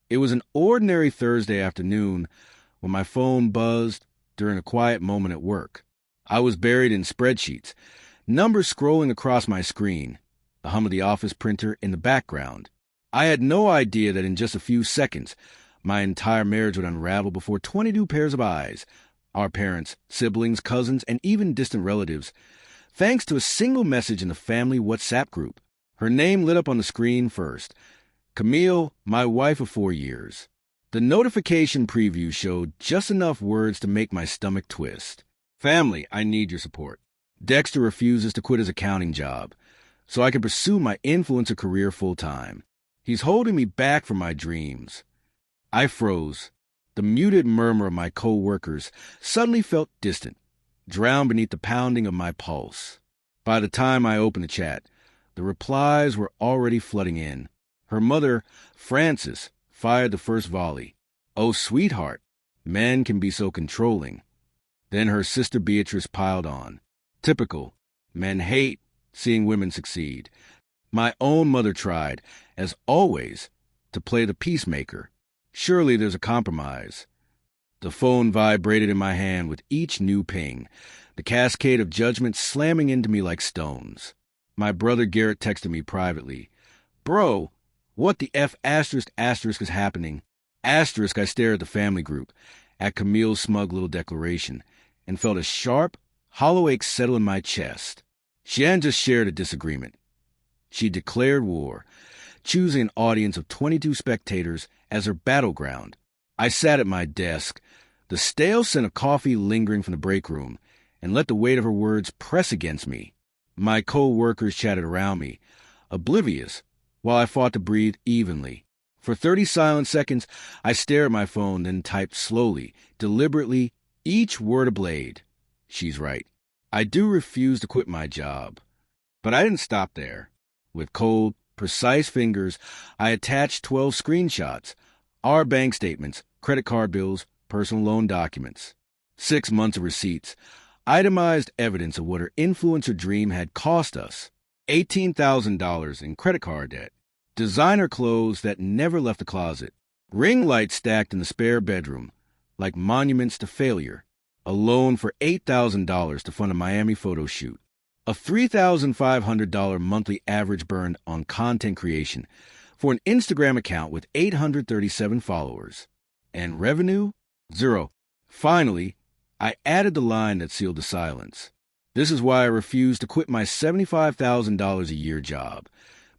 It was an ordinary Thursday afternoon when my phone buzzed during a quiet moment at work. I was buried in spreadsheets, numbers scrolling across my screen, the hum of the office printer in the background. I had no idea that in just a few seconds, my entire marriage would unravel before 22 pairs of eyes, our parents, siblings, cousins, and even distant relatives, thanks to a single message in the family WhatsApp group. Her name lit up on the screen first. Camille, my wife of 4 years. The notification preview showed just enough words to make my stomach twist. Family, I need your support. Dexter refuses to quit his accounting job, so I can pursue my influencer career full-time. He's holding me back from my dreams. I froze. The muted murmur of my co-workers suddenly felt distant, drowned beneath the pounding of my pulse. By the time I opened the chat, the replies were already flooding in. Her mother, Frances, fired the first volley. "Oh, sweetheart, men can be so controlling." Then her sister Beatrice piled on. "Typical. Men hate seeing women succeed." My own mother tried, as always, to play the peacemaker. Surely there's a compromise. The phone vibrated in my hand with each new ping, the cascade of judgment slamming into me like stones. My brother Garrett texted me privately. "Bro, what the F asterisk is happening?" Asterisk, I stared at the family group, at Camille's smug little declaration, and felt a sharp, hollow ache settle in my chest. She hadn't just shared a disagreement. She declared war, choosing an audience of 22 spectators as her battleground. I sat at my desk, the stale scent of coffee lingering from the break room, and let the weight of her words press against me. My co-workers chatted around me, oblivious, while I fought to breathe evenly. For 30 silent seconds, I stared at my phone, then typed slowly, deliberately, each word a blade. She's right. I do refuse to quit my job. But I didn't stop there. With cold, precise fingers, I attached 12 screenshots, our bank statements, credit card bills, personal loan documents. 6 months of receipts, itemized evidence of what her influencer dream had cost us. $18,000 in credit card debt. Designer clothes that never left the closet. Ring lights stacked in the spare bedroom, like monuments to failure. A loan for $8,000 to fund a Miami photo shoot. A $3,500 monthly average burned on content creation for an Instagram account with 837 followers. And revenue? 0. Finally, I added the line that sealed the silence. This is why I refuse to quit my $75,000 a year job.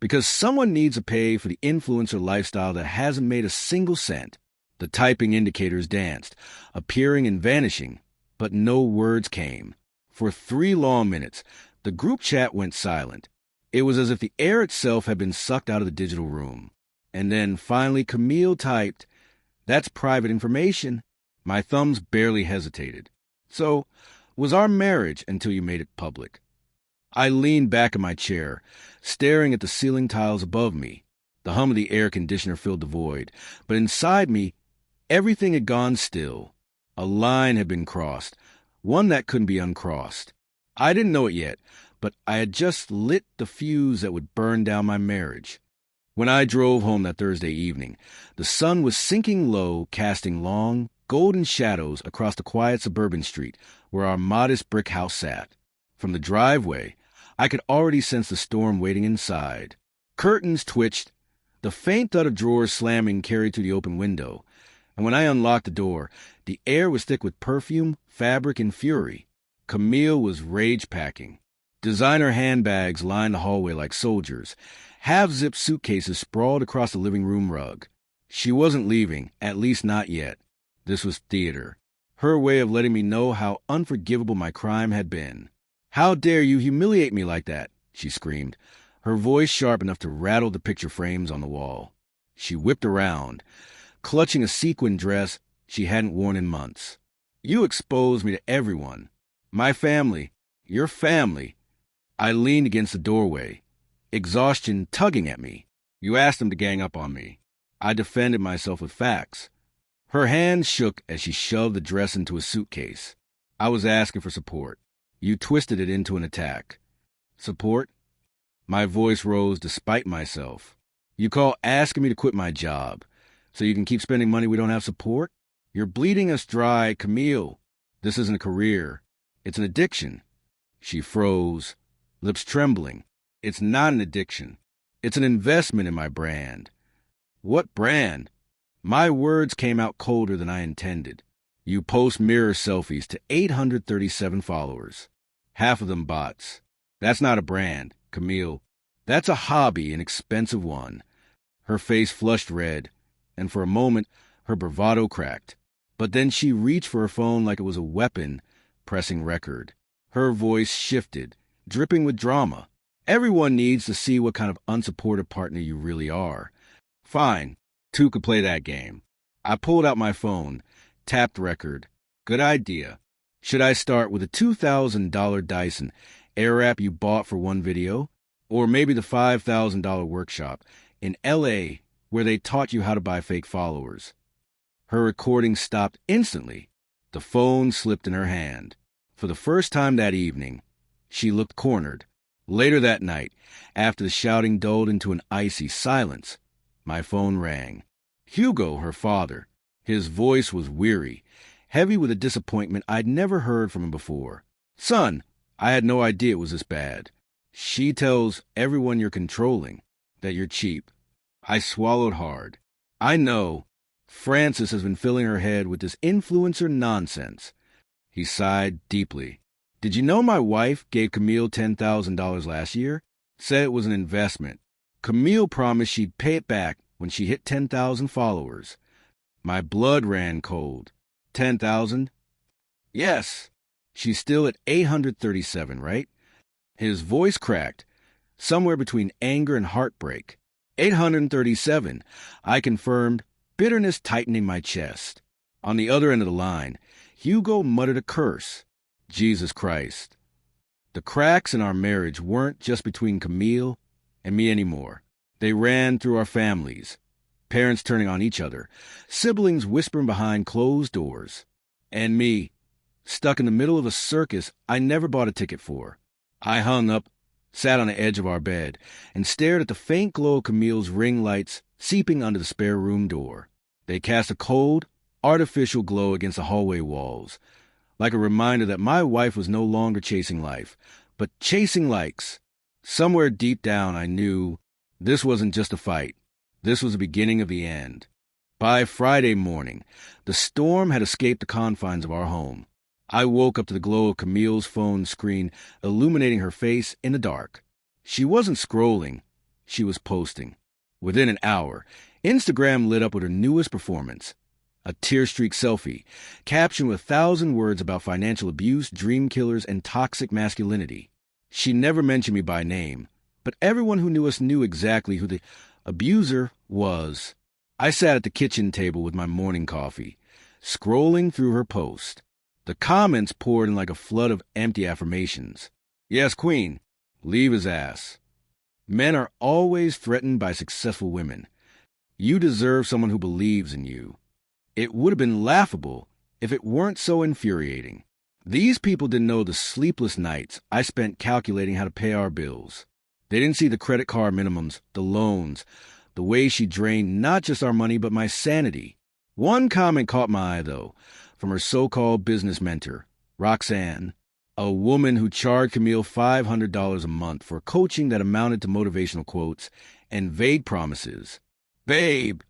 Because someone needs to pay for the influencer lifestyle that hasn't made a single cent. The typing indicators danced, appearing and vanishing, but no words came. For 3 long minutes, the group chat went silent. It was as if the air itself had been sucked out of the digital room. And then, finally, Camille typed, "That's private information." My thumbs barely hesitated. "So, was our marriage until you made it public?" I leaned back in my chair, staring at the ceiling tiles above me. The hum of the air conditioner filled the void, but inside me, everything had gone still. A line had been crossed, one that couldn't be uncrossed. I didn't know it yet, but I had just lit the fuse that would burn down my marriage. When I drove home that Thursday evening, the sun was sinking low, casting long, golden shadows across the quiet suburban street where our modest brick house sat. From the driveway, I could already sense the storm waiting inside. Curtains twitched, the faint thud of drawers slamming carried through the open window, and when I unlocked the door, the air was thick with perfume, fabric, and fury. Camille was rage-packing. Designer handbags lined the hallway like soldiers. Half-zipped suitcases sprawled across the living room rug. She wasn't leaving, at least not yet. This was theater. Her way of letting me know how unforgivable my crime had been. "How dare you humiliate me like that?" she screamed, her voice sharp enough to rattle the picture frames on the wall. She whipped around, clutching a sequin dress she hadn't worn in months. "You exposed me to everyone. My family. Your family." I leaned against the doorway, exhaustion tugging at me. "You asked them to gang up on me." I defended myself with facts. Her hand shook as she shoved the dress into a suitcase. "I was asking for support. You twisted it into an attack." "Support?" My voice rose despite myself. "You call asking me to quit my job. So you can keep spending money we don't have support? You're bleeding us dry, Camille. This isn't a career. It's an addiction. She froze, lips trembling. It's not an addiction. It's an investment in my brand. What brand? My words came out colder than I intended. You post mirror selfies to 837 followers. Half of them bots. That's not a brand, Camille. That's a hobby, an expensive one. Her face flushed red, and for a moment, her bravado cracked. But then she reached for her phone like it was a weapon, pressing record. Her voice shifted, dripping with drama. Everyone needs to see what kind of unsupportive partner you really are. Fine, two could play that game. I pulled out my phone, tapped record. Good idea. Should I start with a $2,000 Dyson Airwrap you bought for one video? Or maybe the $5,000 workshop in LA where they taught you how to buy fake followers? Her recording stopped instantly. The phone slipped in her hand. For the first time that evening, she looked cornered. Later that night, after the shouting dulled into an icy silence, my phone rang. Hugo, her father. His voice was weary, heavy with a disappointment I'd never heard from him before. Son, I had no idea it was this bad. She tells everyone you're controlling, that you're cheap. I swallowed hard. I know. Francis has been filling her head with this influencer nonsense. He sighed deeply. Did you know my wife gave Camille $10,000 last year? Said it was an investment. Camille promised she'd pay it back when she hit 10,000 followers. My blood ran cold. 10,000? Yes. She's still at 837, right? His voice cracked, somewhere between anger and heartbreak. 837, I confirmed, bitterness tightening my chest. On the other end of the line, Hugo muttered a curse. Jesus Christ. The cracks in our marriage weren't just between Camille and me anymore. They ran through our families. Parents turning on each other, siblings whispering behind closed doors. And me, stuck in the middle of a circus I never bought a ticket for. I hung up, sat on the edge of our bed, and stared at the faint glow of Camille's ring lights seeping under the spare room door. They cast a cold, artificial glow against the hallway walls, like a reminder that my wife was no longer chasing life, but chasing likes. Somewhere deep down I knew this wasn't just a fight. This was the beginning of the end. By Friday morning, the storm had escaped the confines of our home. I woke up to the glow of Camille's phone screen illuminating her face in the dark. She wasn't scrolling. She was posting. Within an hour, Instagram lit up with her newest performance. A tear-streaked selfie, captioned with 1,000 words about financial abuse, dream killers, and toxic masculinity. She never mentioned me by name, but everyone who knew us knew exactly who the abuser was. I sat at the kitchen table with my morning coffee, scrolling through her post. The comments poured in like a flood of empty affirmations. Yes, Queen. Leave his ass. Men are always threatened by successful women. You deserve someone who believes in you. It would have been laughable if it weren't so infuriating. These people didn't know the sleepless nights I spent calculating how to pay our bills. They didn't see the credit card minimums, the loans, the way she drained not just our money but my sanity. One comment caught my eye, though, from her so-called business mentor, Roxanne, a woman who charged Camille $500 a month for coaching that amounted to motivational quotes and vague promises. Babe,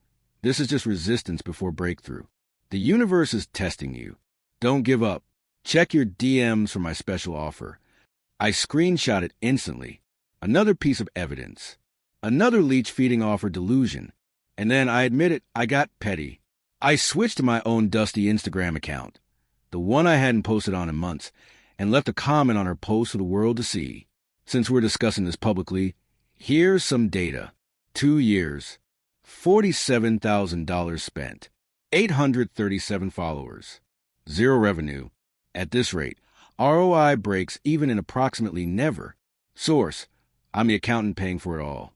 this is just resistance before breakthrough. The universe is testing you. Don't give up. Check your DMs for my special offer. I screenshot it instantly. Another piece of evidence. Another leech-feeding offer delusion. And then I admit it, I got petty. I switched to my own dusty Instagram account, the one I hadn't posted on in months, and left a comment on her post for the world to see. Since we're discussing this publicly, here's some data. 2 years, $47,000 spent, 837 followers, 0 revenue. At this rate, ROI breaks even in approximately never. Source, I'm the accountant paying for it all.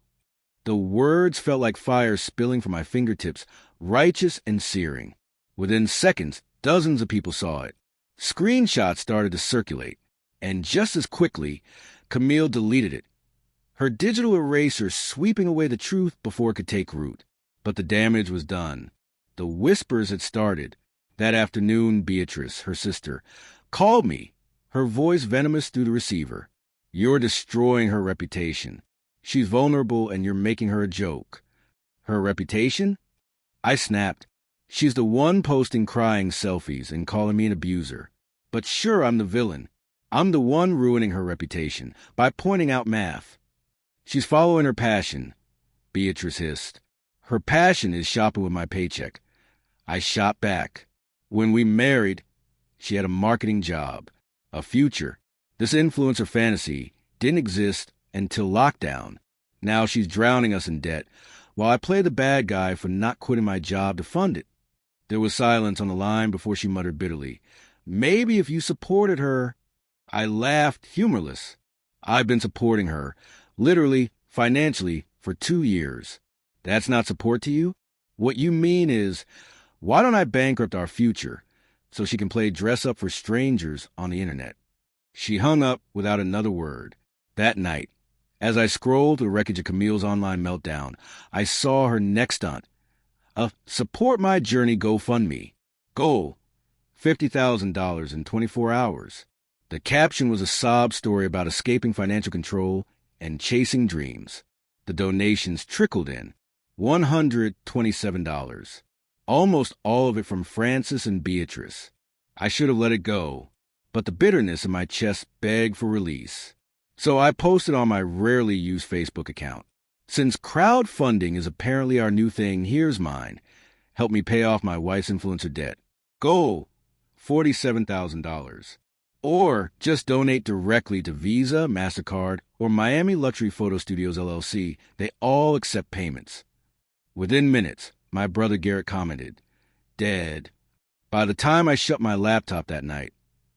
The words felt like fire spilling from my fingertips, righteous and searing. Within seconds, dozens of people saw it. Screenshots started to circulate, and just as quickly, Camille deleted it, her digital eraser sweeping away the truth before it could take root. But the damage was done. The whispers had started. That afternoon, Beatrice, her sister, called me, her voice venomous through the receiver. You're destroying her reputation. She's vulnerable and you're making her a joke. Her reputation? I snapped. She's the one posting crying selfies and calling me an abuser. But sure, I'm the villain. I'm the one ruining her reputation by pointing out math. She's following her passion, Beatrice hissed. Her passion is shopping with my paycheck. I shot back. When we married, she had a marketing job, a future. This influencer fantasy didn't exist until lockdown. Now she's drowning us in debt, while I play the bad guy for not quitting my job to fund it. There was silence on the line before she muttered bitterly, "Maybe if you supported her." I laughed, humorless. I've been supporting her, literally, financially, for 2 years. That's not support to you? What you mean is, why don't I bankrupt our future so she can play dress-up for strangers on the internet? She hung up without another word. That night, as I scrolled through the wreckage of Camille's online meltdown, I saw her next stunt. A Support My Journey GoFundMe. Goal, $50,000 in 24 hours. The caption was a sob story about escaping financial control and chasing dreams. The donations trickled in. $127. Almost all of it from Francis and Beatrice. I should have let it go, but the bitterness in my chest begged for release. So I posted on my rarely used Facebook account. Since crowdfunding is apparently our new thing, here's mine. Help me pay off my wife's influencer debt. Goal, $47,000. Or just donate directly to Visa, MasterCard, or Miami Luxury Photo Studios, LLC. They all accept payments. Within minutes, my brother Garrett commented, "Dead." By the time I shut my laptop that night,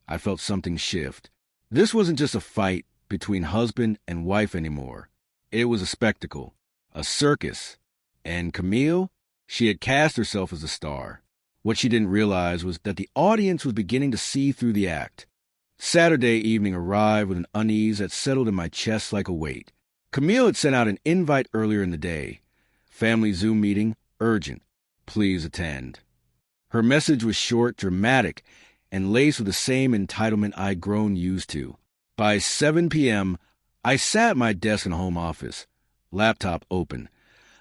I felt something shift. This wasn't just a fight between husband and wife anymore. It was a spectacle, a circus. And Camille, she had cast herself as a star. What she didn't realize was that the audience was beginning to see through the act. Saturday evening arrived with an unease that settled in my chest like a weight. Camille had sent out an invite earlier in the day. Family Zoom meeting, urgent. Please attend. Her message was short, dramatic, and laced with the same entitlement I'd grown used to. By 7 p.m., I sat at my desk in the home office, laptop open,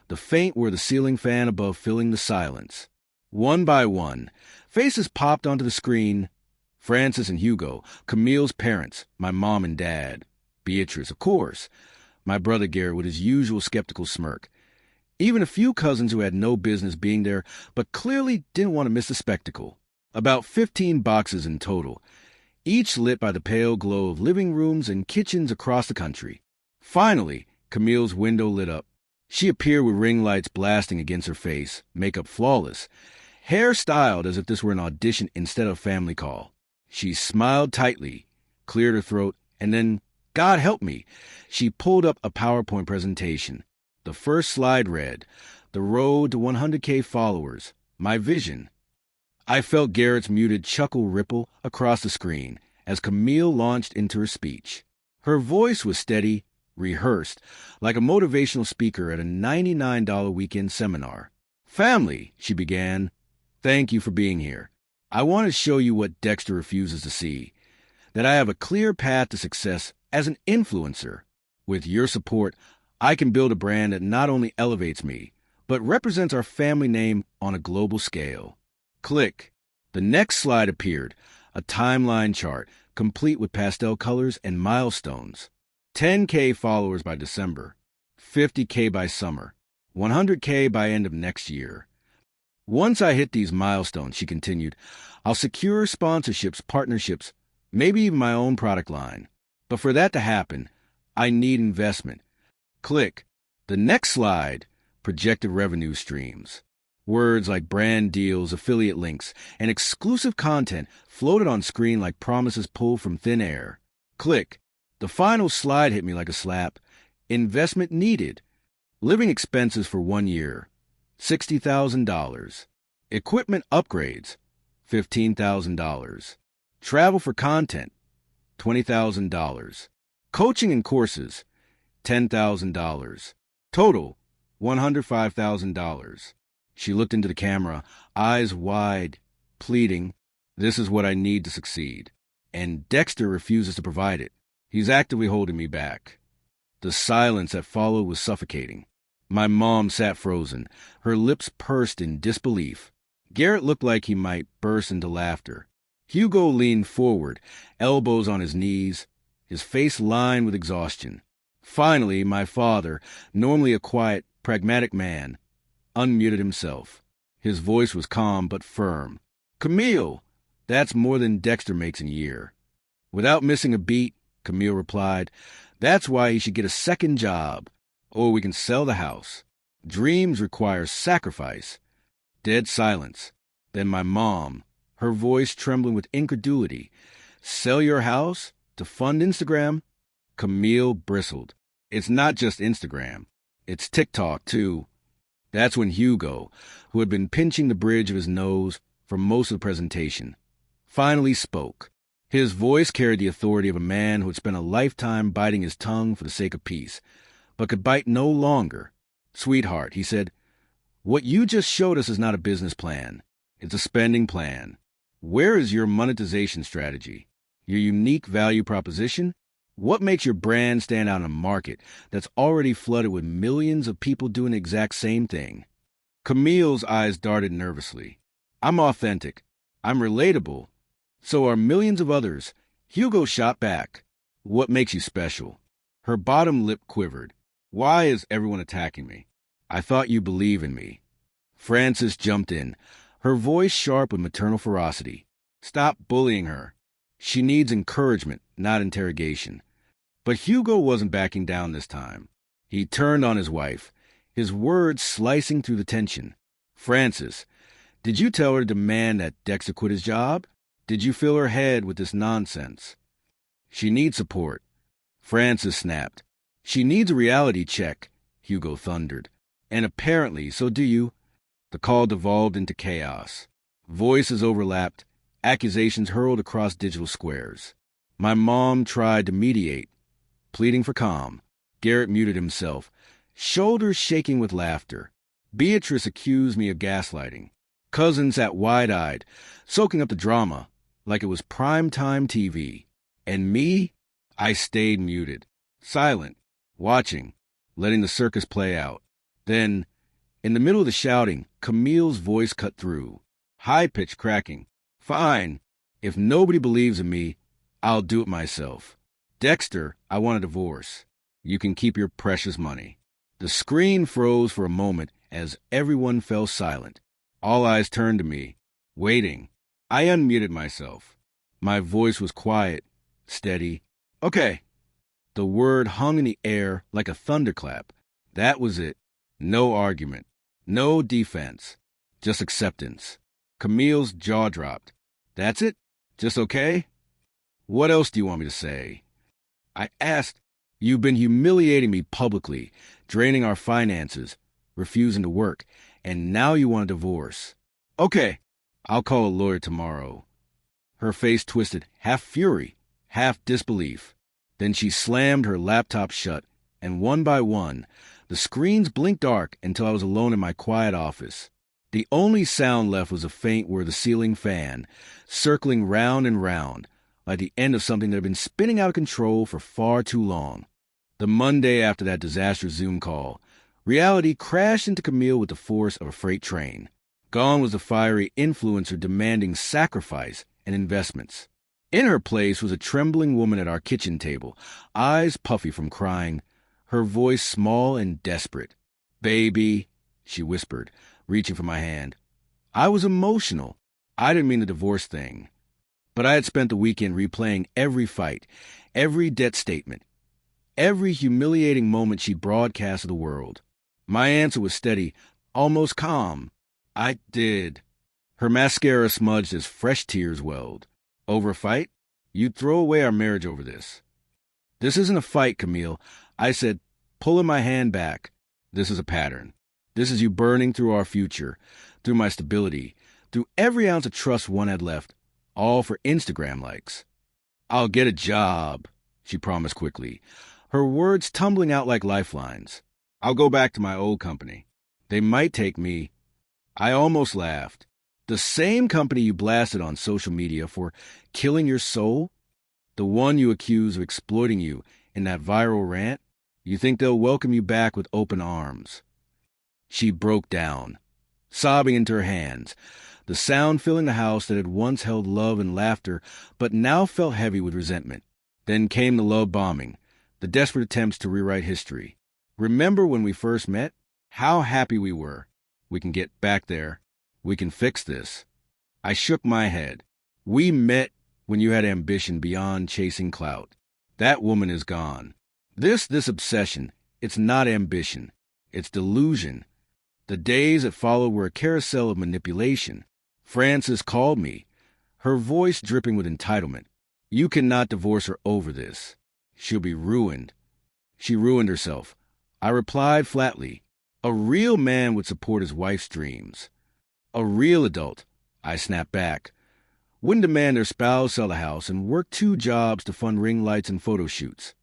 the faint whir of the ceiling fan above filling the silence. One by one, faces popped onto the screen. Francis and Hugo, Camille's parents, my mom and dad. Beatrice, of course. My brother Garrett with his usual skeptical smirk. Even a few cousins who had no business being there, but clearly didn't want to miss the spectacle. About 15 boxes in total, each lit by the pale glow of living rooms and kitchens across the country. Finally, Camille's window lit up. She appeared with ring lights blasting against her face, makeup flawless, hair styled as if this were an audition instead of a family call. She smiled tightly, cleared her throat, and then, God help me, she pulled up a PowerPoint presentation. The first slide read, "The road to 100K followers, my vision." I felt Garrett's muted chuckle ripple across the screen as Camille launched into her speech. Her voice was steady, rehearsed, like a motivational speaker at a $99 weekend seminar. "Family," she began, "thank you for being here. I want to show you what Dexter refuses to see, that I have a clear path to success as an influencer. With your support, I can build a brand that not only elevates me, but represents our family name on a global scale." Click. The next slide appeared, a timeline chart, complete with pastel colors and milestones. 10K followers by December, 50K by summer, 100K by end of next year. "Once I hit these milestones," she continued, "I'll secure sponsorships, partnerships, maybe even my own product line. But for that to happen, I need investment." Click. The next slide, projected revenue streams. Words like brand deals, affiliate links, and exclusive content floated on screen like promises pulled from thin air. Click. The final slide hit me like a slap. Investment needed. Living expenses for 1 year, $60,000. Equipment upgrades, $15,000. Travel for content, $20,000. Coaching and courses, $10,000. Total, $105,000. She looked into the camera, eyes wide, pleading, "This is what I need to succeed." And Dexter refuses to provide it. He's actively holding me back. The silence that followed was suffocating. My mom sat frozen, her lips pursed in disbelief. Garrett looked like he might burst into laughter. Hugo leaned forward, elbows on his knees, his face lined with exhaustion. Finally, my father, normally a quiet, pragmatic man, unmuted himself. His voice was calm but firm. "Camille, that's more than Dexter makes in a year." Without missing a beat, Camille replied, "That's why he should get a second job. Or we can sell the house. Dreams require sacrifice." Dead silence. Then my mom, her voice trembling with incredulity. "Sell your house? To fund Instagram?" Camille bristled. "It's not just Instagram. It's TikTok, too." That's when Hugo, who had been pinching the bridge of his nose for most of the presentation, finally spoke. His voice carried the authority of a man who had spent a lifetime biting his tongue for the sake of peace, but could bite no longer. "Sweetheart," he said, "what you just showed us is not a business plan. It's a spending plan. Where is your monetization strategy? Your unique value proposition? What makes your brand stand out in a market that's already flooded with millions of people doing the exact same thing?" Camille's eyes darted nervously. "I'm authentic. I'm relatable. So are millions of others." Hugo shot back. "What makes you special?" Her bottom lip quivered. "Why is everyone attacking me? I thought you believe in me." Frances jumped in, her voice sharp with maternal ferocity. "Stop bullying her. She needs encouragement, not interrogation." But Hugo wasn't backing down this time. He turned on his wife, his words slicing through the tension. "Frances, did you tell her to demand that Dexter quit his job? Did you fill her head with this nonsense?" "She needs support." Frances snapped. "She needs a reality check," Hugo thundered. "And apparently, so do you." The call devolved into chaos. Voices overlapped, accusations hurled across digital squares. My mom tried to mediate, pleading for calm. Garrett muted himself, shoulders shaking with laughter. Beatrice accused me of gaslighting. Cousin sat wide-eyed, soaking up the drama like it was prime-time TV. And me? I stayed muted, silent, watching, letting the circus play out. Then, in the middle of the shouting, Camille's voice cut through, high-pitched cracking. "Fine. If nobody believes in me, I'll do it myself. Dexter, I want a divorce. You can keep your precious money." The screen froze for a moment as everyone fell silent. All eyes turned to me, waiting. I unmuted myself. My voice was quiet, steady. "Okay." The word hung in the air like a thunderclap. That was it. No argument. No defense. Just acceptance. Camille's jaw dropped. "That's it? Just okay?" "What else do you want me to say?" I asked. "You've been humiliating me publicly, draining our finances, refusing to work, and now you want a divorce. Okay, I'll call a lawyer tomorrow." Her face twisted, half fury, half disbelief. Then she slammed her laptop shut, and one by one, the screens blinked dark until I was alone in my quiet office. The only sound left was a faint whir of the ceiling fan, circling round and round, like the end of something that had been spinning out of control for far too long. The Monday after that disastrous Zoom call, reality crashed into Camille with the force of a freight train. Gone was the fiery influencer demanding sacrifice and investments. In her place was a trembling woman at our kitchen table, eyes puffy from crying, her voice small and desperate. "Baby," she whispered, reaching for my hand. I was emotional. I didn't mean the divorce thing. But I had spent the weekend replaying every fight, every debt statement, every humiliating moment she broadcast to the world. My answer was steady, almost calm. "I did." Her mascara smudged as fresh tears welled. "Over a fight? You'd throw away our marriage over this." "This isn't a fight, Camille," I said, pulling my hand back. "This is a pattern. This is you burning through our future, through my stability, through every ounce of trust one had left, all for Instagram likes." "I'll get a job," she promised quickly, her words tumbling out like lifelines. "I'll go back to my old company. They might take me, I almost laughed. The same company you blasted on social media for killing your soul? The one you accuse of exploiting you in that viral rant? You think they'll welcome you back with open arms? She broke down, sobbing into her hands, the sound filling the house that had once held love and laughter, but now felt heavy with resentment. Then came the love bombing, the desperate attempts to rewrite history. Remember when we first met? How happy we were. We can get back there. We can fix this. I shook my head. We met when you had ambition beyond chasing clout. That woman is gone. This obsession, it's not ambition. It's delusion. The days that followed were a carousel of manipulation. Frances called me, her voice dripping with entitlement. You cannot divorce her over this. She'll be ruined. She ruined herself. I replied flatly. A real man would support his wife's dreams. A real adult, I snapped back, wouldn't demand their spouse sell the house and work 2 jobs to fund ring lights and photo shoots.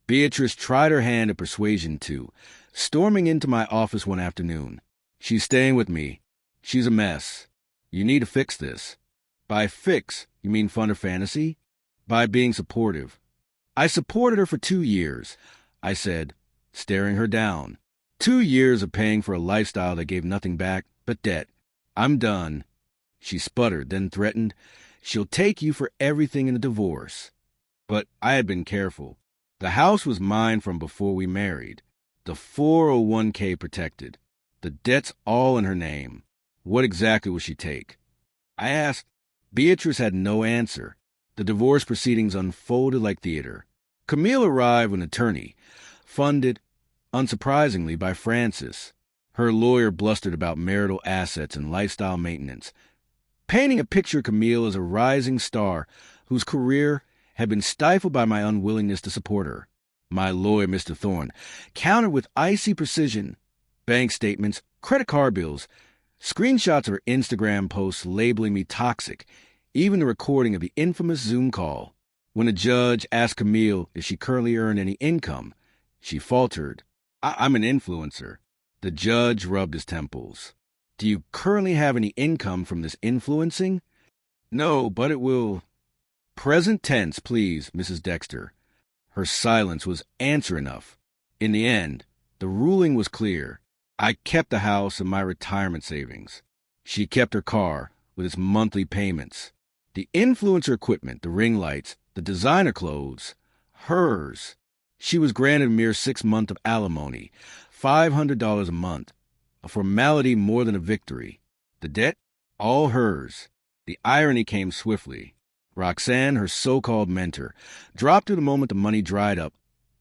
Beatrice tried her hand at persuasion too, storming into my office one afternoon. She's staying with me. She's a mess. You need to fix this. By fix, you mean fund her fantasy? By being supportive. I supported her for 2 years, I said, staring her down. 2 years of paying for a lifestyle that gave nothing back but debt. I'm done. She sputtered, then threatened, she'll take you for everything in a divorce. But I had been careful. The house was mine from before we married. The 401k protected. The debt's all in her name. What exactly will she take? I asked. Beatrice had no answer. The divorce proceedings unfolded like theater. Camille arrived with an attorney, funded, unsurprisingly, by Frances. Her lawyer blustered about marital assets and lifestyle maintenance, painting a picture of Camille as a rising star whose career had been stifled by my unwillingness to support her. My lawyer, Mr. Thorne, countered with icy precision, bank statements, credit card bills, screenshots of her Instagram posts labeling me toxic, even the recording of the infamous Zoom call. When a judge asked Camille if she currently earned any income, she faltered. I'm an influencer. The judge rubbed his temples. Do you currently have any income from this influencing? No, but it will. Present tense, please, Mrs. Dexter. Her silence was answer enough. In the end, the ruling was clear. I kept the house and my retirement savings. She kept her car with its monthly payments. The influencer equipment, the ring lights, the designer clothes, hers. She was granted a mere 6 months of alimony, $500 a month, a formality more than a victory. The debt, all hers. The irony came swiftly. Roxanne, her so-called mentor, dropped her the moment the money dried up,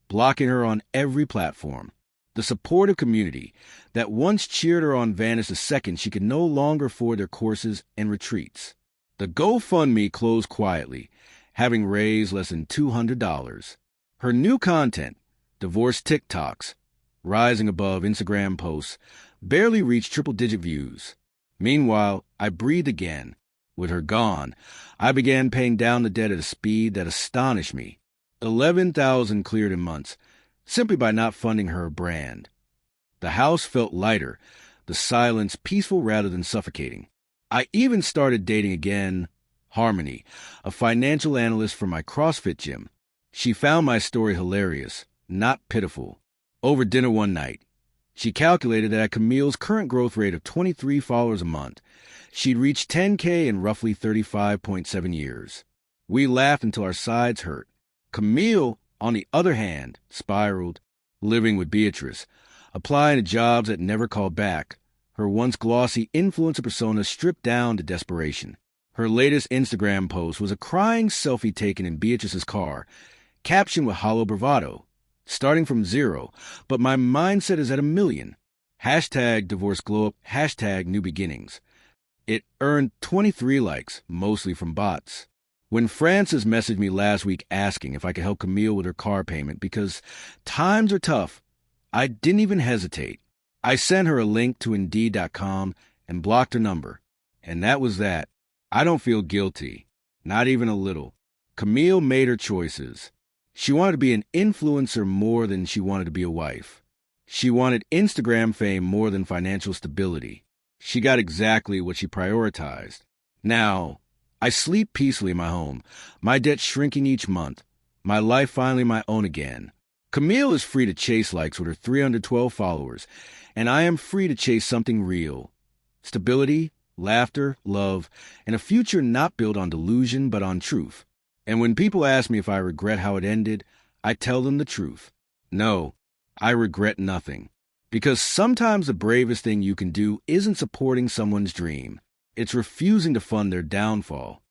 blocking her on every platform. The supportive community that once cheered her on vanished the second she could no longer afford their courses and retreats. The GoFundMe closed quietly, having raised less than $200. Her new content, divorce TikToks, rising above Instagram posts, barely reached triple-digit views. Meanwhile, I breathed again. With her gone, I began paying down the debt at a speed that astonished me. $11,000 cleared in months, simply by not funding her brand. The house felt lighter, the silence peaceful rather than suffocating. I even started dating again, Harmony, a financial analyst for my CrossFit gym. She found my story hilarious, not pitiful. Over dinner one night, she calculated that at Camille's current growth rate of 23 followers a month, she'd reach 10K in roughly 35.7 years. We laughed until our sides hurt. Camille, on the other hand, spiraled, living with Beatrice, applying to jobs that never called back, her once glossy influencer persona stripped down to desperation. Her latest Instagram post was a crying selfie taken in Beatrice's car, captioned with hollow bravado. Starting from 0, but my mindset is at 1 million. Hashtag divorce glow up, hashtag new beginnings. It earned 23 likes, mostly from bots. When Frances messaged me last week asking if I could help Camille with her car payment because times are tough, I didn't even hesitate. I sent her a link to Indeed.com and blocked her number. And that was that. I don't feel guilty. Not even a little. Camille made her choices. She wanted to be an influencer more than she wanted to be a wife. She wanted Instagram fame more than financial stability. She got exactly what she prioritized. Now, I sleep peacefully in my home, my debt shrinking each month, my life finally my own again. Camille is free to chase likes with her 312 followers, and I am free to chase something real. Stability, laughter, love, and a future not built on delusion but on truth. And when people ask me if I regret how it ended, I tell them the truth. No, I regret nothing. Because sometimes the bravest thing you can do isn't supporting someone's dream. It's refusing to fund their downfall.